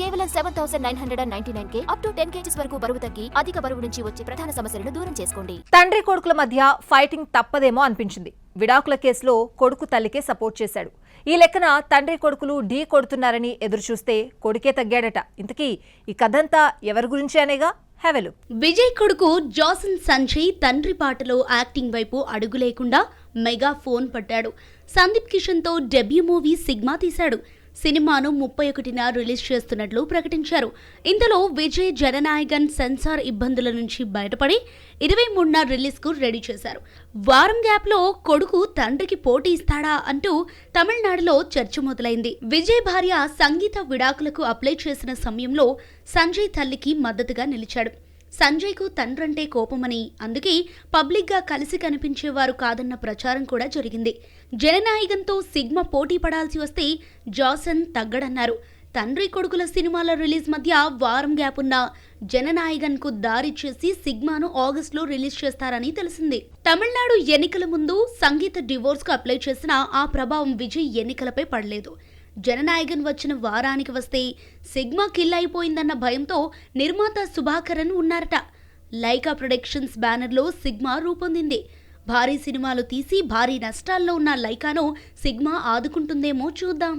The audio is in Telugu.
కేవలం 7,999K అప్ టు 10 kgs వరకు బరువు తగ్గి అధిక బరువు నుంచి వచ్చే ప్రధాన సమస్యలను దూరం చేసుకోండి. తండ్రి కొడుకుల మధ్య ఫైటింగ్ తప్పదేమో అనిపించింది. విడాకుల కేసులో కొడుకు తల్లికే సపోర్ట్ చేశాడు. ఈ లెక్కన తండ్రి కొడుకులు ఢీ కొడుతున్నారని ఎదురుచూస్తే కొడుకే తగ్గాడట. ఇంతకీ ఈ కథంతా ఎవరి గురించి అనేగా హెవెలు. విజయ్ కొడుకు జాసన్ సంజయ్ తండ్రి పాటలో యాక్టింగ్ వైపు అడుగు లేకుండా మెగా ఫోన్ పట్టాడు. సందీప్ కిషన్ తో డెబ్యూ మూవీ సిగ్మా తీశాడు. సినిమాను 31న రిలీజ్ చేస్తున్నట్లు ప్రకటించారు. ఇందులో విజయ్ జననాయగన్ సెన్సార్ ఇబ్బందుల నుంచి బయటపడి 23న రిలీజ్ కు రెడీ చేశారు. వారం గ్యాప్ లో కొడుకు తండ్రికి పోటీ ఇస్తాడా అంటూ తమిళనాడులో చర్చ మొదలైంది. విజయ్ భార్య సంగీత విడాకులకు అప్లై చేసిన సమయంలో సంజయ్ తల్లికి మద్దతుగా నిలిచాడు. సంజయ్కు తండ్రంటే కోపమని, అందుకే పబ్లిక్గా కలిసి కనిపించేవారు కాదన్న ప్రచారం కూడా జరిగింది. జననాయగన్తో సిగ్మా పోటీ పడాల్సి వస్తే జాసన్ తగ్గడన్నారు. తండ్రి కొడుకుల సినిమాల రిలీజ్ మధ్య వారం గ్యాప్ ఉన్న జననాయగన్కు దారి చేసి సిగ్మాను ఆగస్టులో రిలీజ్ చేస్తారని తెలిసింది. తమిళనాడు ఎన్నికల ముందు సంగీత డివోర్స్కు అప్లై చేసిన ఆ ప్రభావం విజయ్ ఎన్నికలపై పడలేదు. జననాయగన్ వచ్చిన వారానికి వస్తే సిగ్మా కిల్ అయిపోయిందన్న భయంతో నిర్మాత సుభాకరన్ ఉన్నారట. లైకా ప్రొడక్షన్స్ బ్యానర్లో సిగ్మా రూపొందింది. భారీ సినిమాలు తీసి భారీ నష్టాల్లో ఉన్న లైకాను సిగ్మా ఆదుకుంటుందేమో చూద్దాం.